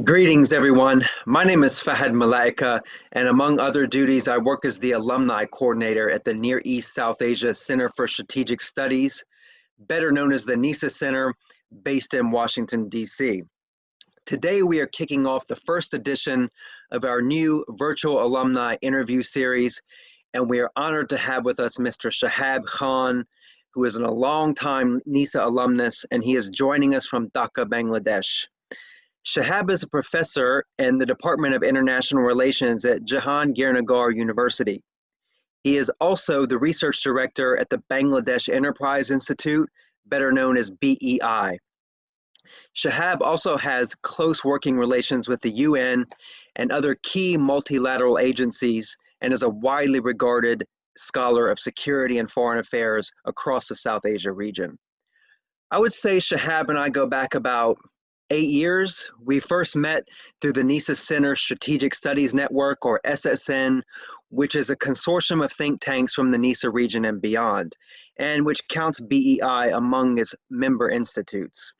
Greetings, everyone. My name is Fahad Malaikah, and among other duties, I work as the alumni coordinator at the Near East South Asia Center for Strategic Studies, better known as the NESA Center, based in Washington, D.C. Today, we are kicking off the first edition of our new virtual alumni interview series, and we are honored to have with us Mr. Shahab Khan, who is a long-time NESA alumnus, and he is joining us from Dhaka, Bangladesh. Shahab is a professor in the Department of International Relations at Jahangirnagar University. He is also the research director at the Bangladesh Enterprise Institute, better known as BEI. Shahab also has close working relations with the UN and other key multilateral agencies and is a widely regarded scholar of security and foreign affairs across the South Asia region. I would say Shahab and I go back about 8 years. We first met through the NESA Center Strategic Studies Network, or SSN, which is a consortium of think tanks from the NESA region and beyond, and which counts BEI among its member institutes.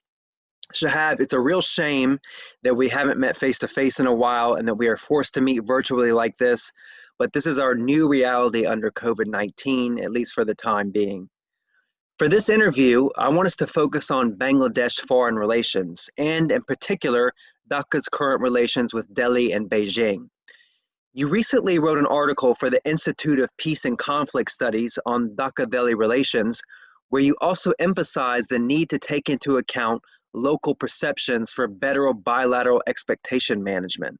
Shahab, it's a real shame that we haven't met face-to-face in a while and that we are forced to meet virtually like this, but this is our new reality under COVID-19, at least for the time being. For this interview, I want us to focus on Bangladesh foreign relations, and in particular, Dhaka's current relations with Delhi and Beijing. You recently wrote an article for the Institute of Peace and Conflict Studies on Dhaka-Delhi relations, where you also emphasized the need to take into account local perceptions for better bilateral expectation management.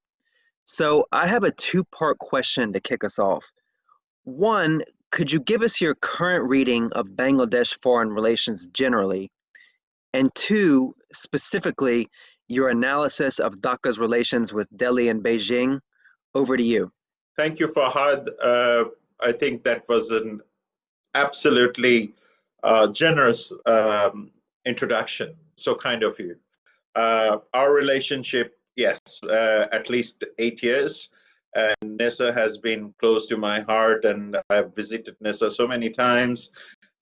So I have a two-part question to kick us off. One, could you give us your current reading of Bangladesh foreign relations generally? And two, specifically, your analysis of Dhaka's relations with Delhi and Beijing? Over to you. Thank you, Fahad. I think that was an absolutely generous introduction. So kind of you. Our relationship, yes, at least 8 years. And NESA has been close to my heart, and I've visited NESA so many times.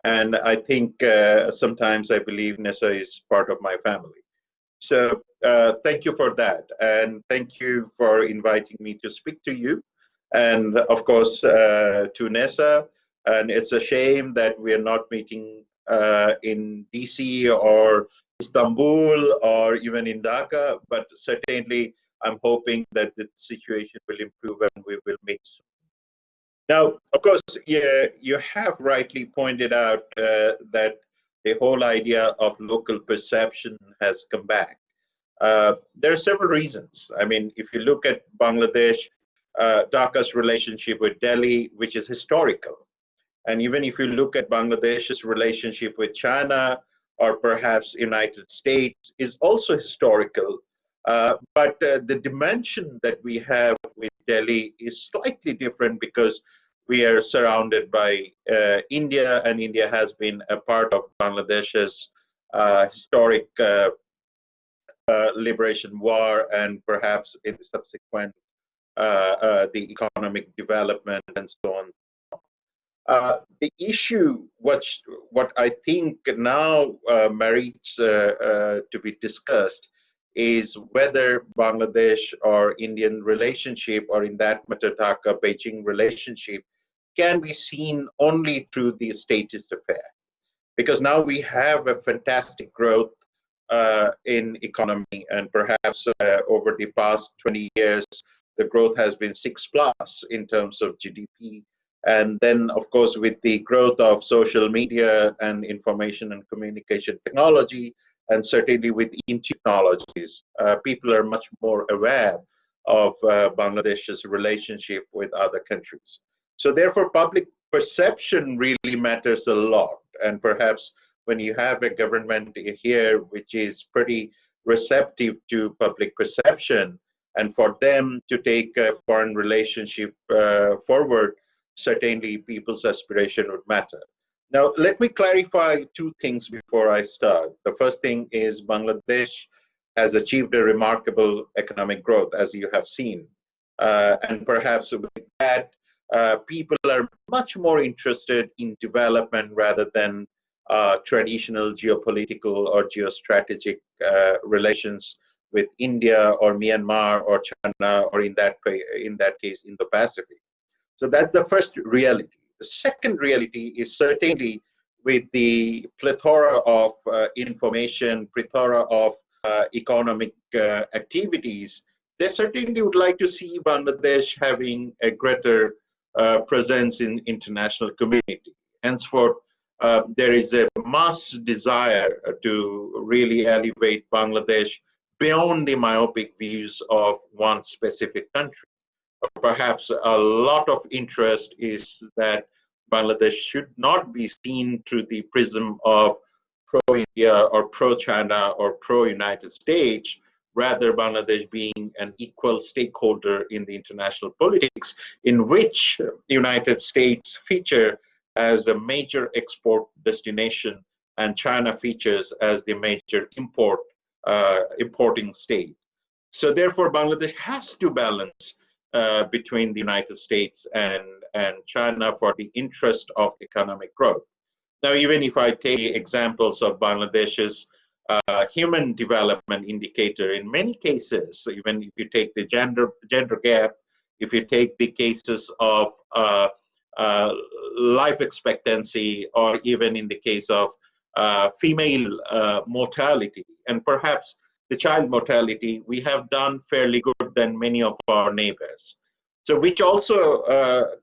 And I think sometimes I believe NESA is part of my family. So thank you for that. And thank you for inviting me to speak to you. And of course, to NESA. And it's a shame that we are not meeting in DC or Istanbul or even in Dhaka, but certainly I'm hoping that the situation will improve and we will meet soon. Now, of course, you have rightly pointed out that the whole idea of local perception has come back. There are several reasons. I mean, if you look at Bangladesh, Dhaka's relationship with Delhi, which is historical, and even if you look at Bangladesh's relationship with China or perhaps United States, is also historical. But the dimension that we have with Delhi is slightly different because we are surrounded by India, and India has been a part of Bangladesh's historic liberation war, and perhaps in the subsequent the economic development and so on. The issue, what I think now merits to be discussed, is whether Bangladesh or Indian relationship, or in that matter Dhaka-Beijing relationship, can be seen only through the statist affair. Because now we have a fantastic growth in economy, and perhaps over the past 20 years, the growth has been 6+ in terms of GDP. And then, of course, with the growth of social media and information and communication technology, and certainly with technologies, people are much more aware of Bangladesh's relationship with other countries. So therefore, public perception really matters a lot. And perhaps when you have a government here which is pretty receptive to public perception, and for them to take a foreign relationship forward, certainly people's aspiration would matter. Now, let me clarify two things before I start. The first thing is Bangladesh has achieved a remarkable economic growth, as you have seen. And perhaps with that, people are much more interested in development rather than traditional geopolitical or geostrategic relations with India or Myanmar or China, or in that case, Indo-Pacific. So that's the first reality. The second reality is certainly with the plethora of information, plethora of economic activities, they certainly would like to see Bangladesh having a greater presence in international community. Henceforth, there is a mass desire to really elevate Bangladesh beyond the myopic views of one specific country. Perhaps a lot of interest is that Bangladesh should not be seen through the prism of pro-India or pro-China or pro-United States, rather Bangladesh being an equal stakeholder in the international politics, in which the United States feature as a major export destination and China features as the major importing state. So therefore, Bangladesh has to balance between the United States and China for the interest of economic growth. Now, even if I take examples of Bangladesh's human development indicator, in many cases, even if you take the gender gap, if you take the cases of life expectancy, or even in the case of female mortality, and perhaps the child mortality, we have done fairly good than many of our neighbors. So which also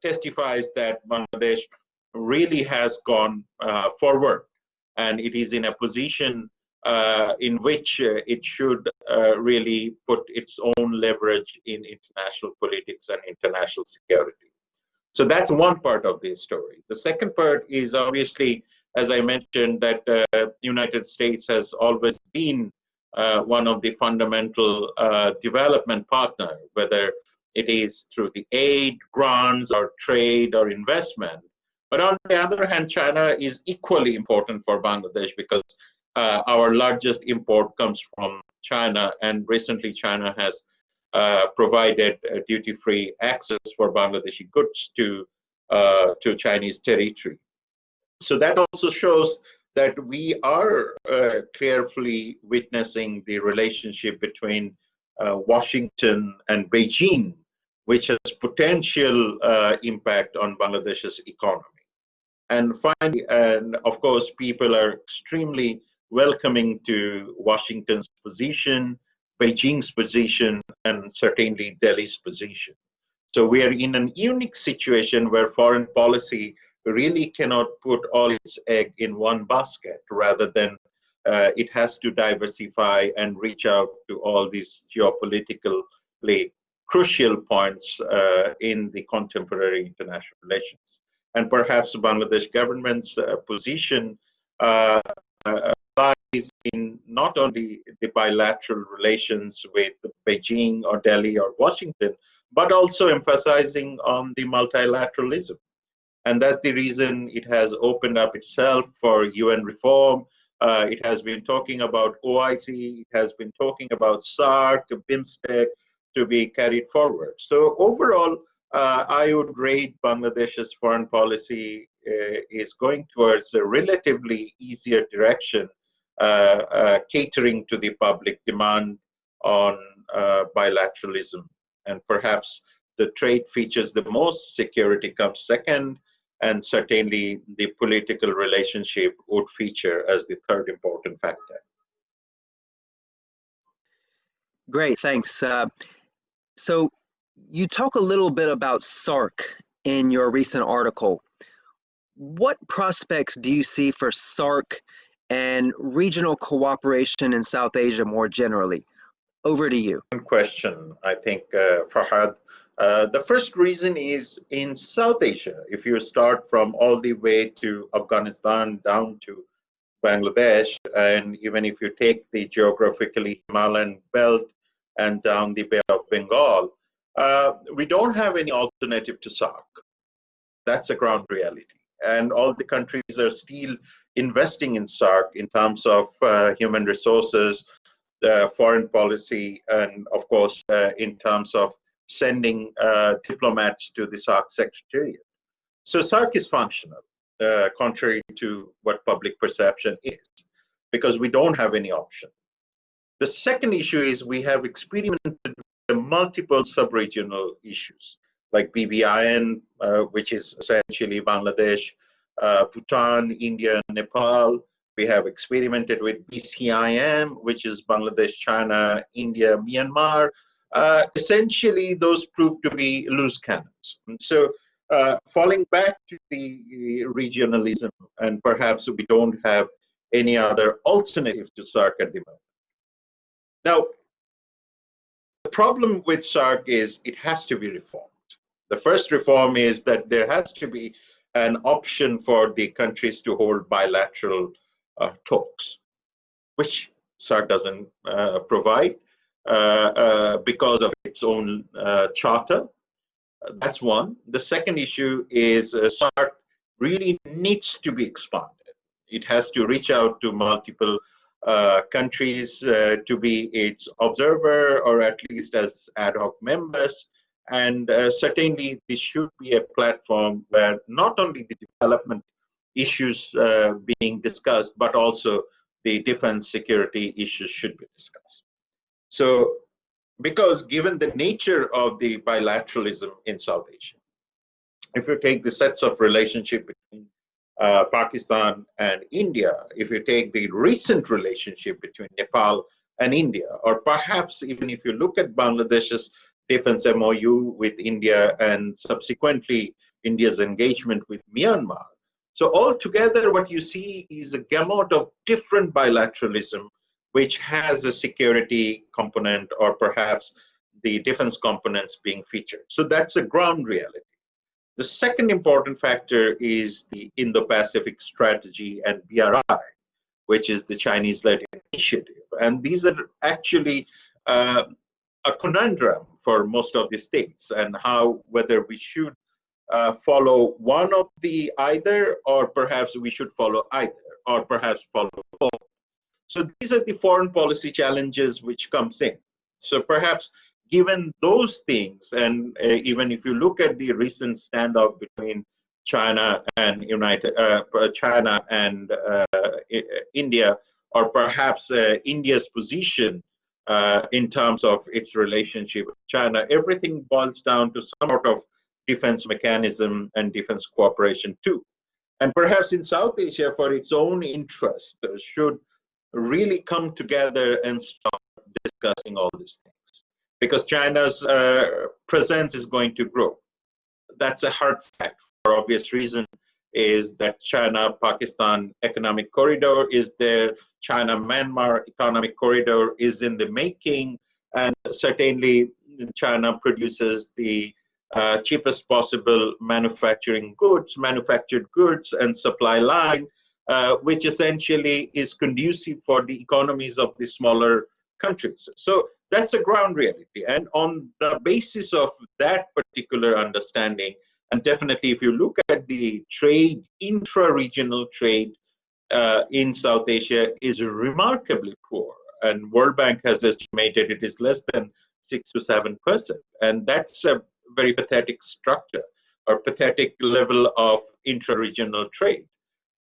testifies that Bangladesh really has gone forward, and it is in a position in which it should really put its own leverage in international politics and international security. So that's one part of the story. The second part is obviously, as I mentioned, that United States has always been one of the fundamental development partner, whether it is through the aid, grants, or trade, or investment. But on the other hand, China is equally important for Bangladesh, because our largest import comes from China, and recently China has provided duty-free access for Bangladeshi goods to Chinese territory. So that also shows that we are carefully witnessing the relationship between Washington and Beijing, which has potential impact on Bangladesh's economy. And finally, and of course, people are extremely welcoming to Washington's position, Beijing's position, and certainly Delhi's position. So we are in a unique situation where foreign policy really cannot put all its egg in one basket, rather than it has to diversify and reach out to all these geopolitically crucial points in the contemporary international relations. And perhaps Bangladesh government's position lies in not only the bilateral relations with Beijing or Delhi or Washington, but also emphasizing on the multilateralism. And that's the reason it has opened up itself for UN reform. It has been talking about OIC, it has been talking about SARC, BIMSTEC to be carried forward. So overall, I would rate Bangladesh's foreign policy is going towards a relatively easier direction, catering to the public demand on bilateralism. And perhaps the trade features the most, security comes second, and certainly the political relationship would feature as the third important factor. Great, thanks. So you talk a little bit about SARC in your recent article. What prospects do you see for SARC and regional cooperation in South Asia more generally? Over to you. Good question, I think, Fahad. The first reason is in South Asia. If you start from all the way to Afghanistan down to Bangladesh, and even if you take the geographically Himalayan belt and down the Bay of Bengal, we don't have any alternative to SARC. That's a ground reality. And all the countries are still investing in SARC in terms of human resources, foreign policy, and of course, in terms of sending diplomats to the SARC Secretariat. So SARC is functional, contrary to what public perception is, because we don't have any option. The second issue is we have experimented with the multiple sub-regional issues like BBIN, which is essentially Bangladesh, Bhutan, India, Nepal. We have experimented with BCIM, which is Bangladesh, China, India, Myanmar. Essentially, those proved to be loose cannons. And so, falling back to the regionalism, and perhaps we don't have any other alternative to SARC at the moment. Now, the problem with SARC is it has to be reformed. The first reform is that there has to be an option for the countries to hold bilateral talks, which SARC doesn't provide because of its own charter. That's one. The second issue is SARC really needs to be expanded. It has to reach out to multiple countries to be its observer or at least as ad hoc members. And certainly this should be a platform where not only the development issues being discussed, but also the defense security issues should be discussed. So, because given the nature of the bilateralism in South Asia, if you take the sets of relationship between Pakistan and India, if you take the recent relationship between Nepal and India, or perhaps even if you look at Bangladesh's defense MOU with India and subsequently India's engagement with Myanmar. So altogether what you see is a gamut of different bilateralism which has a security component or perhaps the defense components being featured. So that's a ground reality. The second important factor is the Indo-Pacific strategy and BRI, which is the Chinese-led initiative. And these are actually a conundrum for most of the states and how whether we should follow one of the either or perhaps we should follow either or perhaps follow both. So these are the foreign policy challenges which comes in. So perhaps given those things, and even if you look at the recent standoff between China and China and India, or perhaps India's position in terms of its relationship with China, everything boils down to some sort of defense mechanism and defense cooperation too. And perhaps in South Asia, for its own interest, should really come together and start discussing all these things. Because China's presence is going to grow. That's a hard fact for obvious reason, is that China-Pakistan economic corridor is there, China-Myanmar economic corridor is in the making, and certainly China produces the cheapest possible manufactured goods and supply line, which essentially is conducive for the economies of the smaller countries. So that's a ground reality. And on the basis of that particular understanding, and definitely if you look at the trade, intra-regional trade in South Asia is remarkably poor. And World Bank has estimated it is less than 6 to 7%. And that's a very pathetic structure or pathetic level of intra-regional trade.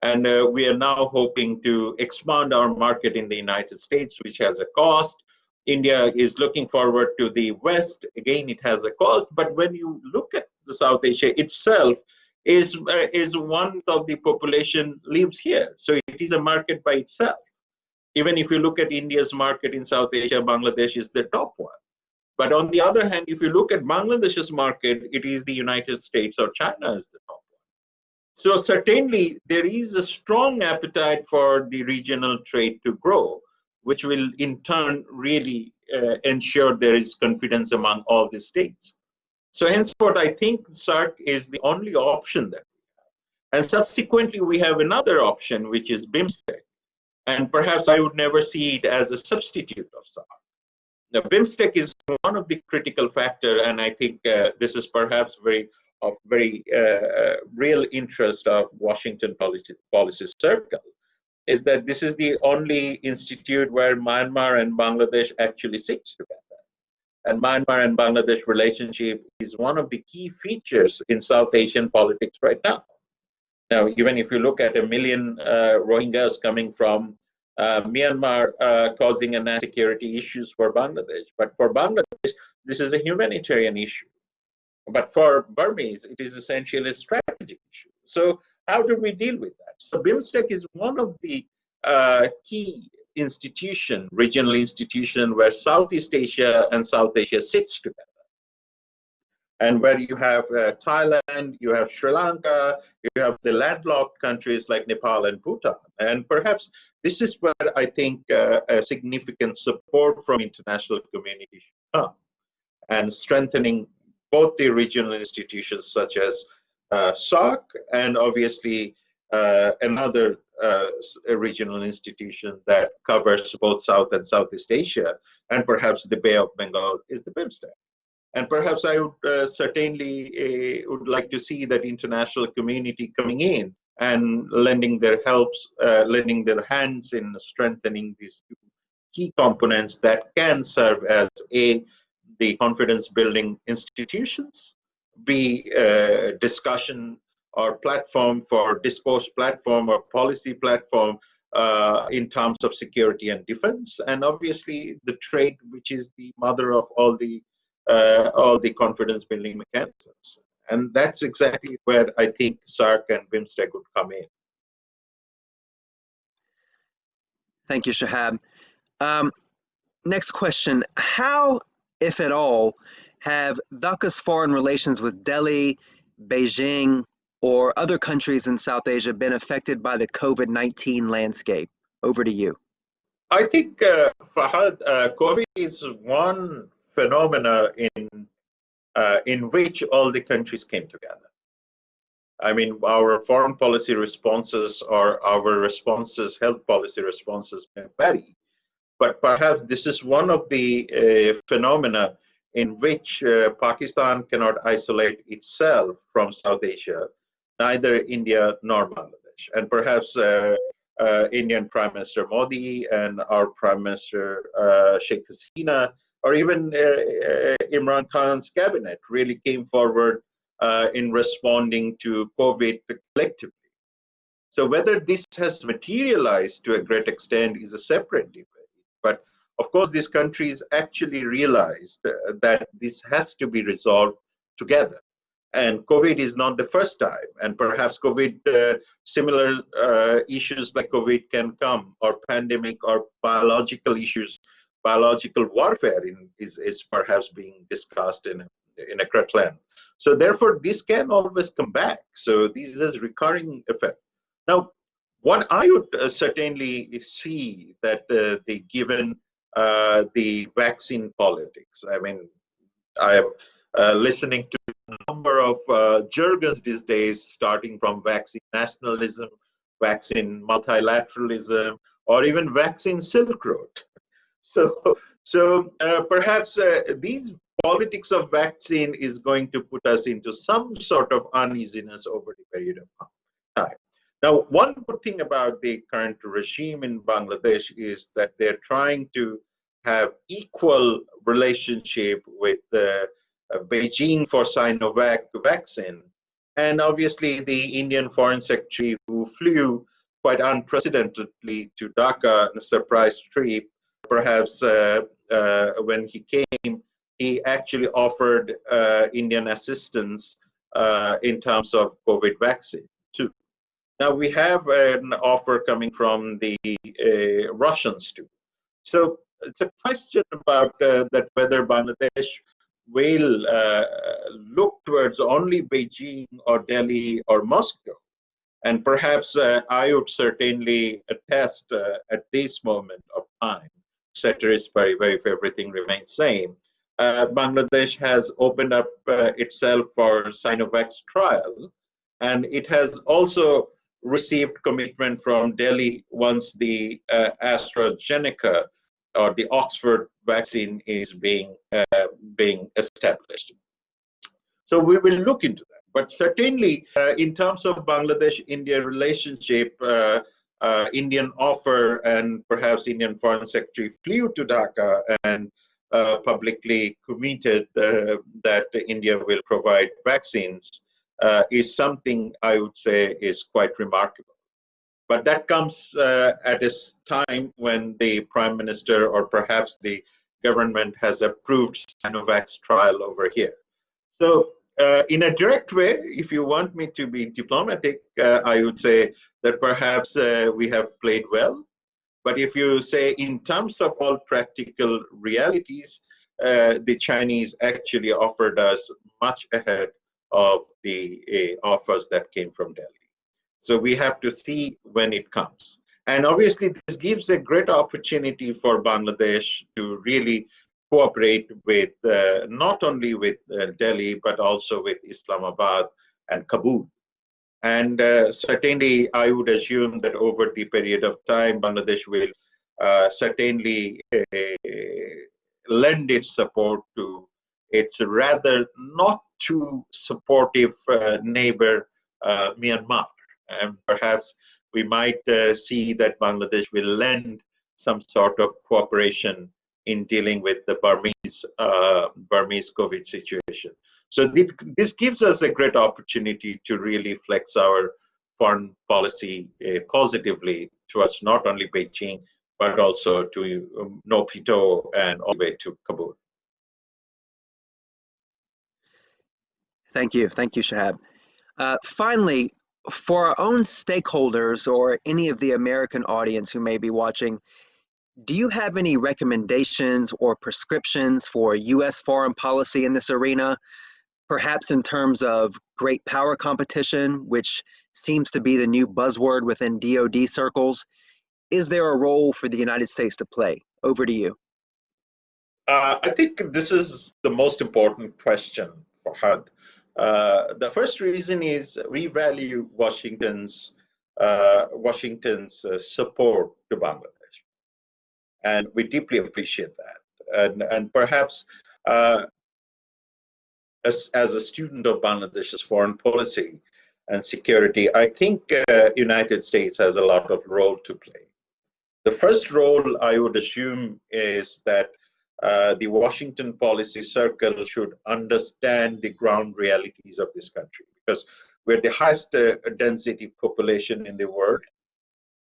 And we are now hoping to expand our market in the United States, which has a cost. India is looking forward to the West. Again, it has a cost. But when you look at the South Asia itself, is one of the population lives here. So it is a market by itself. Even if you look at India's market in South Asia, Bangladesh is the top one. But on the other hand, if you look at Bangladesh's market, it is the United States or China is the top one. So certainly there is a strong appetite for the regional trade to grow, which will in turn really ensure there is confidence among all the states. So henceforth, I think SARC is the only option that we have. And subsequently, we have another option, which is BIMSTEC. And perhaps I would never see it as a substitute of SARC. Now, BIMSTEC is one of the critical factors, and I think this is perhaps of very real interest of Washington policy circle, is that this is the only institute where Myanmar and Bangladesh actually sits together. And Myanmar and Bangladesh relationship is one of the key features in South Asian politics right now. Now, even if you look at 1 million Rohingyas coming from Myanmar causing a security issues for Bangladesh. But for Bangladesh, this is a humanitarian issue. But for Burmese, it is essentially a strategic issue. So how do we deal with that? So BIMSTEC is one of the key regional institution where Southeast Asia and South Asia sits together. And where you have Thailand, you have Sri Lanka, you have the landlocked countries like Nepal and Bhutan. And perhaps this is where I think a significant support from international community should come, and strengthening both the regional institutions such as SARC and obviously another regional institution that covers both South and Southeast Asia, and perhaps the Bay of Bengal is the BIMSTEC. And perhaps I would certainly would like to see that international community coming in and lending their lending their hands in strengthening these two key components that can serve as the confidence building institutions, B, discussion or platform for discourse platform or policy platform in terms of security and defense, and obviously the trade, which is the mother of all the confidence building mechanisms. And that's exactly where I think SARC and BIMSTEC would come in. Thank you, Shahab. Next question. How, if at all, have Dhaka's foreign relations with Delhi, Beijing, or other countries in South Asia been affected by the COVID-19 landscape? Over to you. I think, Fahad, COVID is one phenomena in which all the countries came together. I mean, our foreign policy responses or our responses, health policy responses may vary, but perhaps this is one of the phenomena in which Pakistan cannot isolate itself from South Asia, neither India nor Bangladesh. And perhaps Indian Prime Minister Modi and our Prime Minister Sheikh Hasina, or even Imran Khan's cabinet really came forward in responding to COVID collectively. So whether this has materialized to a great extent is a separate debate. But of course, these countries actually realized that this has to be resolved together. And COVID is not the first time. And perhaps COVID, similar issues like COVID can come, or pandemic or biological issues, biological warfare is perhaps being discussed in a great length. So therefore, this can always come back. So this is a recurring effect. Now, what I would certainly see that given the vaccine politics, I mean, I am listening to a number of jargons these days, starting from vaccine nationalism, vaccine multilateralism, or even vaccine Silk Road. So perhaps these politics of vaccine is going to put us into some sort of uneasiness over the period of time. Now, one good thing about the current regime in Bangladesh is that they're trying to have equal relationship with Beijing for Sinovac vaccine. And obviously the Indian Foreign Secretary, who flew quite unprecedentedly to Dhaka on a surprise trip, perhaps when he came, he actually offered Indian assistance in terms of COVID vaccine too. Now we have an offer coming from the Russians too. So it's a question about that whether Bangladesh will look towards only Beijing or Delhi or Moscow. And perhaps I would certainly attest at this moment of time, ceteris paribus, if everything remains same, Bangladesh has opened up itself for Sinovac's trial, and it has also received commitment from Delhi once the AstraZeneca or the Oxford vaccine is being established. So we will look into that. But certainly, in terms of Bangladesh-India relationship, Indian offer and perhaps Indian Foreign Secretary flew to Dhaka and publicly committed that India will provide vaccines is something I would say is quite remarkable. But that comes at a time when the Prime Minister or perhaps the government has approved Sinovac's trial over here. So in a direct way, if you want me to be diplomatic, I would say that perhaps we have played well. But if you say in terms of all practical realities, the Chinese actually offered us much ahead of the offers that came from Delhi. So we have to see when it comes. And obviously, this gives a great opportunity for Bangladesh to really cooperate with not only with Delhi, but also with Islamabad and Kabul. And certainly, I would assume that over the period of time, Bangladesh will certainly lend its support to its rather not too supportive neighbor, Myanmar. And perhaps we might see that Bangladesh will lend some sort of cooperation in dealing with the Burmese COVID situation. So this gives us a great opportunity to really flex our foreign policy positively towards not only Beijing, but also to Naypyidaw and all the way to Kabul. Thank you, Shahab. Finally, for our own stakeholders or any of the American audience who may be watching, do you have any recommendations or prescriptions for U.S. foreign policy in this arena, perhaps in terms of great power competition, which seems to be the new buzzword within DoD circles? Is there a role for the United States to play? Over to you. I think this is the most important question, Fahad. The first reason is we value Washington's support to Bangladesh, and we deeply appreciate that. And perhaps as a student of Bangladesh's foreign policy and security, I think United States has a lot of role to play. The first role I would assume is that the Washington policy circle should understand the ground realities of this country, because we're the highest density population in the world,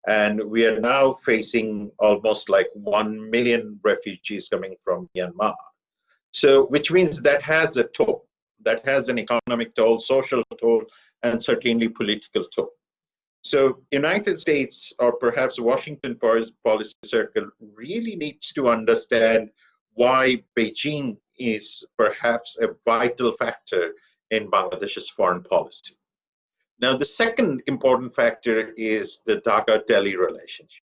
and we are now facing almost like 1 million refugees coming from Myanmar. So, which means that has a toll, that has an economic toll, social toll, and certainly political toll. So United States, or perhaps Washington policy circle, really needs to understand why Beijing is perhaps a vital factor in Bangladesh's foreign policy. Now, the second important factor is the Dhaka-Delhi relationship,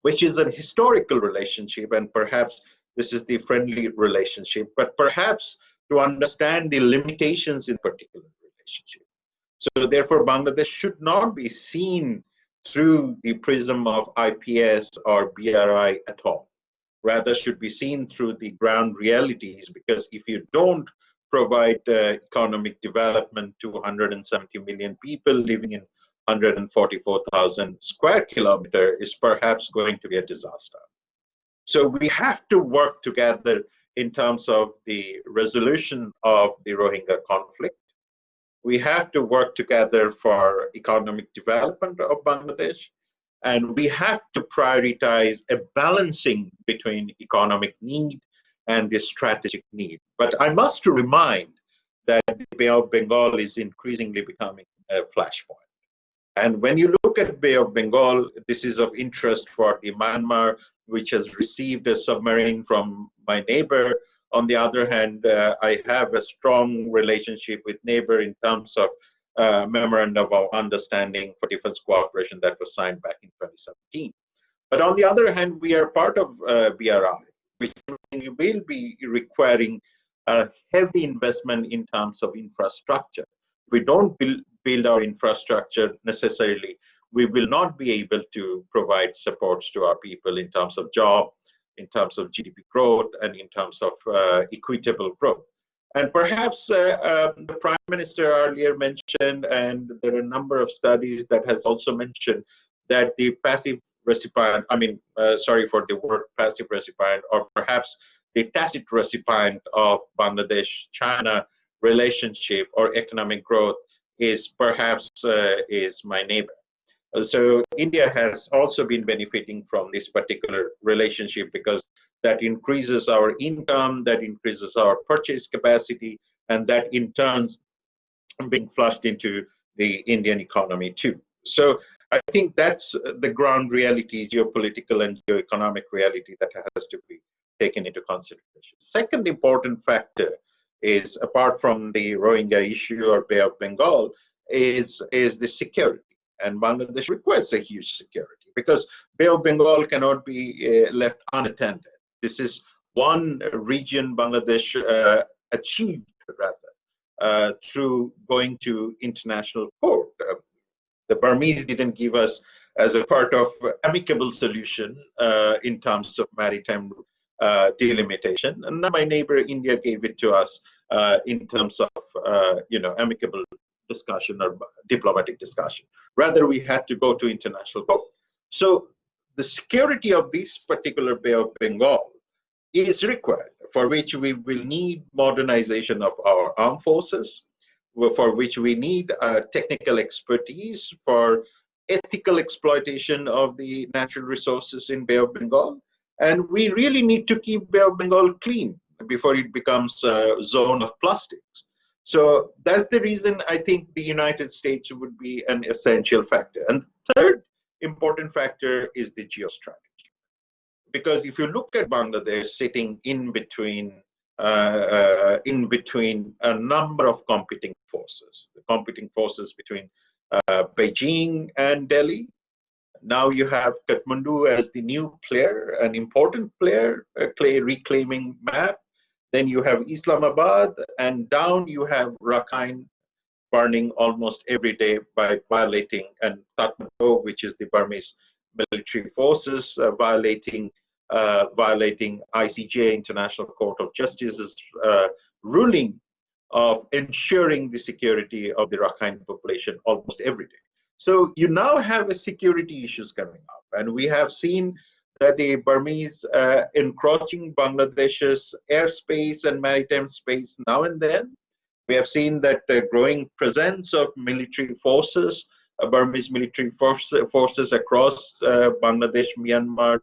which is an historical relationship, and perhaps this is the friendly relationship, but perhaps to understand the limitations in particular relationship. So therefore, Bangladesh should not be seen through the prism of IPS or BRI at all. Rather, should be seen through the ground realities, because if you don't provide economic development to 170 million people living in 144,000 square kilometers, is perhaps going to be a disaster. So we have to work together in terms of the resolution of the Rohingya conflict. We have to work together for economic development of Bangladesh, and we have to prioritize a balancing between economic need and the strategic need. But I must remind that the Bay of Bengal is increasingly becoming a flashpoint. And when you look at Bay of Bengal, this is of interest for the Myanmar, which has received a submarine from my neighbor. On the other hand, I have a strong relationship with neighbor in terms of memorandum of understanding for defense cooperation that was signed back in 2017. But on the other hand, we are part of BRI, which will be requiring a heavy investment in terms of infrastructure. If we don't build our infrastructure necessarily, we will not be able to provide supports to our people in terms of job, in terms of GDP growth, and in terms of equitable growth. And perhaps the Prime Minister earlier mentioned, and there are a number of studies that has also mentioned, that the passive recipient, sorry for the word passive recipient, or perhaps the tacit recipient of Bangladesh-China relationship or economic growth is perhaps is my neighbor. So India has also been benefiting from this particular relationship because that increases our income, that increases our purchase capacity, and that in turn being flushed into the Indian economy too. So I think that's the ground reality, geopolitical and geoeconomic reality that has to be taken into consideration. Second important factor is, apart from the Rohingya issue or Bay of Bengal, is the security. And Bangladesh requires a huge security because Bay of Bengal cannot be left unattended. This is one region Bangladesh achieved, rather, through going to international court. The Burmese didn't give us as a part of amicable solution in terms of maritime delimitation. And now my neighbor India gave it to us in terms of amicable discussion or diplomatic discussion. Rather, we had to go to international court. So the security of this particular Bay of Bengal is required, for which we will need modernization of our armed forces, for which we need technical expertise for ethical exploitation of the natural resources in Bay of Bengal. And we really need to keep Bay of Bengal clean before it becomes a zone of plastics. So that's the reason I think the United States would be an essential factor. And third important factor is the geostrategy. Because if you look at Bangladesh sitting in between a number of competing forces, the competing forces between Beijing and Delhi. Now you have Kathmandu as the new player, an important player, reclaiming map. Then you have Islamabad, and down you have Rakhine burning almost every day by violating, and Tatmadaw, which is the Burmese military forces, violating ICJ, International Court of Justice's ruling of ensuring the security of the Rakhine population almost every day. So you now have a security issues coming up, and we have seen that the Burmese encroaching Bangladesh's airspace and maritime space now and then. We have seen that growing presence of military forces, Burmese military forces across Bangladesh-Myanmar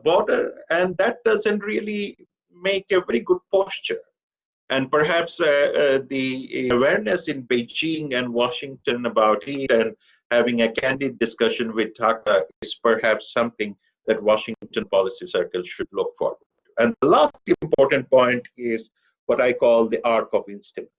border, and that doesn't really make a very good posture. And perhaps the awareness in Beijing and Washington about it, and having a candid discussion with Dhaka, is perhaps something that Washington policy circles should look forward to. And the last important point is what I call the arc of instability.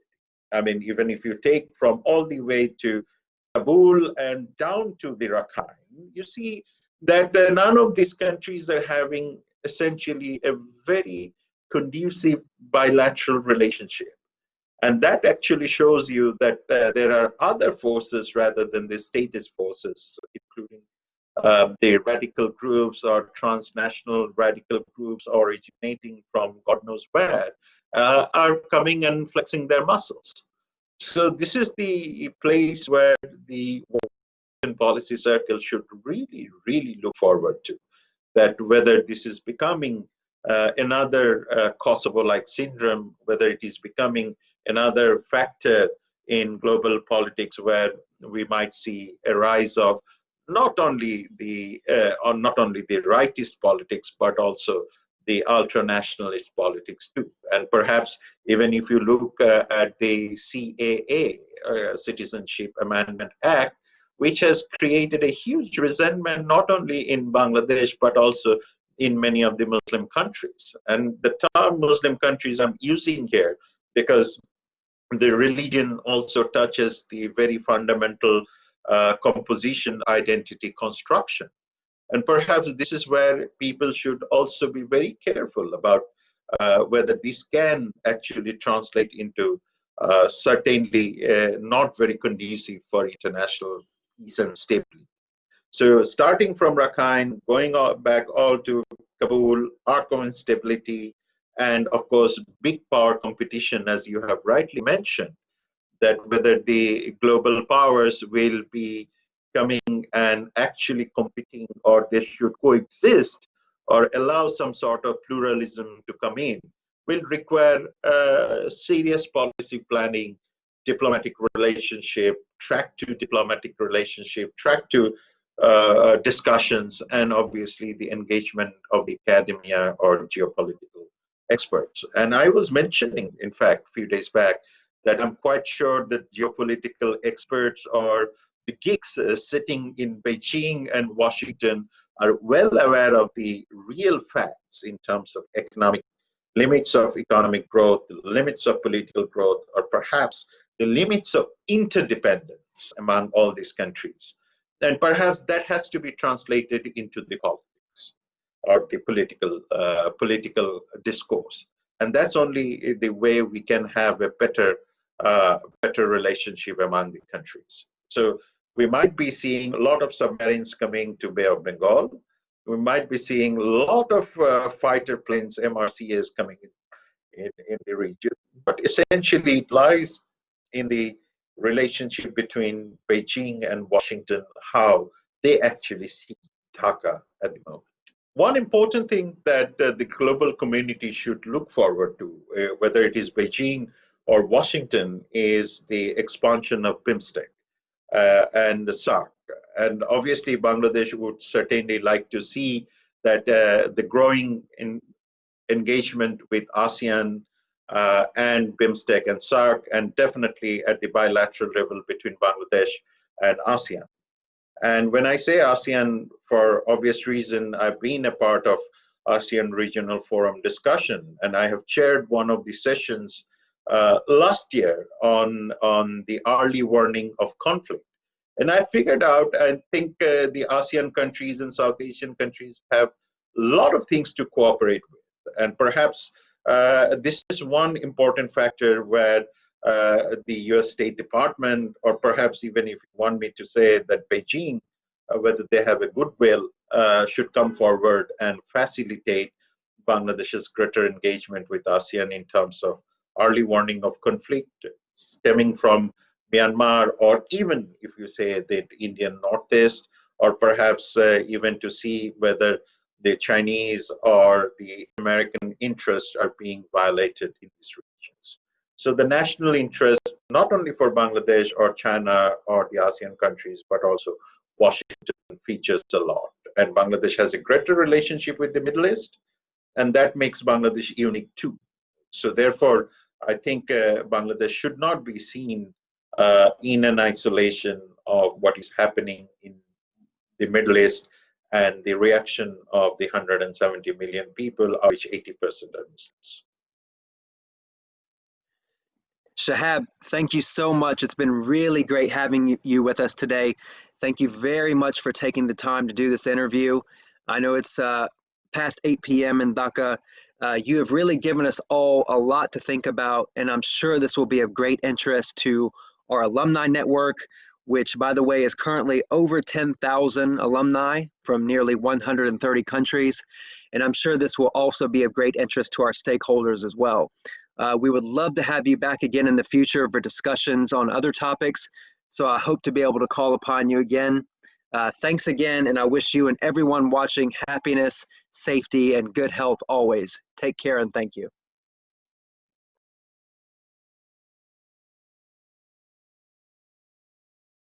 I mean, even if you take from all the way to Kabul and down to the Rakhine, you see that none of these countries are having essentially a very conducive bilateral relationship. And that actually shows you that there are other forces rather than the statist forces, including the radical groups or transnational radical groups originating from God knows where, are coming and flexing their muscles. So this is the place where the policy circle should really, really look forward to, that whether this is becoming another Kosovo-like syndrome, whether it is becoming another factor in global politics where we might see a rise of not only the rightist politics, but also the ultra-nationalist politics too. And perhaps even if you look at the CAA, Citizenship Amendment Act, which has created a huge resentment not only in Bangladesh, but also in many of the Muslim countries. And the term Muslim countries I'm using here because the religion also touches the very fundamental composition, identity, construction. And perhaps this is where people should also be very careful about whether this can actually translate into certainly not very conducive for international peace and stability. So starting from Rakhine, going back all to Kabul, arc of instability, and of course, big power competition, as you have rightly mentioned, that whether the global powers will be coming and actually competing, or they should coexist or allow some sort of pluralism to come in, will require serious policy planning diplomatic relationship, track to diplomatic relationship, track to discussions, and obviously the engagement of the academia or geopolitical experts. And I was mentioning, in fact, a few days back, that I'm quite sure that geopolitical experts or the geeks sitting in Beijing and Washington are well aware of the real facts in terms of economic limits of economic growth, the limits of political growth, or perhaps the limits of interdependence among all these countries. And perhaps that has to be translated into the politics or the political discourse. And that's only the way we can have a better relationship among the countries. So we might be seeing a lot of submarines coming to Bay of Bengal. We might be seeing a lot of fighter planes, MRCAs, coming in the region. But essentially, it lies in the relationship between Beijing and Washington, how they actually see Dhaka at the moment. One important thing that the global community should look forward to, whether it is Beijing or Washington, is the expansion of BIMSTEC and the SARC. And obviously, Bangladesh would certainly like to see that the growing engagement with ASEAN and BIMSTEC and SARC, and definitely at the bilateral level between Bangladesh and ASEAN. And when I say ASEAN, for obvious reason, I've been a part of ASEAN Regional Forum discussion, and I have chaired one of the sessions last year on the early warning of conflict. And I figured out, I think the ASEAN countries and South Asian countries have a lot of things to cooperate with. And perhaps this is one important factor where the US State Department, or perhaps even if you want me to say that Beijing, whether they have a goodwill, should come forward and facilitate Bangladesh's greater engagement with ASEAN in terms of early warning of conflict stemming from Myanmar, or even if you say the Indian Northeast, or perhaps even to see whether the Chinese or the American interests are being violated in these regions. So the national interest, not only for Bangladesh or China or the ASEAN countries, but also Washington features a lot. And Bangladesh has a greater relationship with the Middle East, and that makes Bangladesh unique too. So therefore, I think Bangladesh should not be seen in an isolation of what is happening in the Middle East and the reaction of the 170 million people, of which 80% are Muslims. Shahab, thank you so much. It's been really great having you with us today. Thank you very much for taking the time to do this interview. I know it's past 8 p.m. in Dhaka. You have really given us all a lot to think about, and I'm sure this will be of great interest to our alumni network, which, by the way, is currently over 10,000 alumni from nearly 130 countries. And I'm sure this will also be of great interest to our stakeholders as well. We would love to have you back again in the future for discussions on other topics. So I hope to be able to call upon you again. Thanks again, and I wish you and everyone watching happiness, safety, and good health always. Take care, and thank you.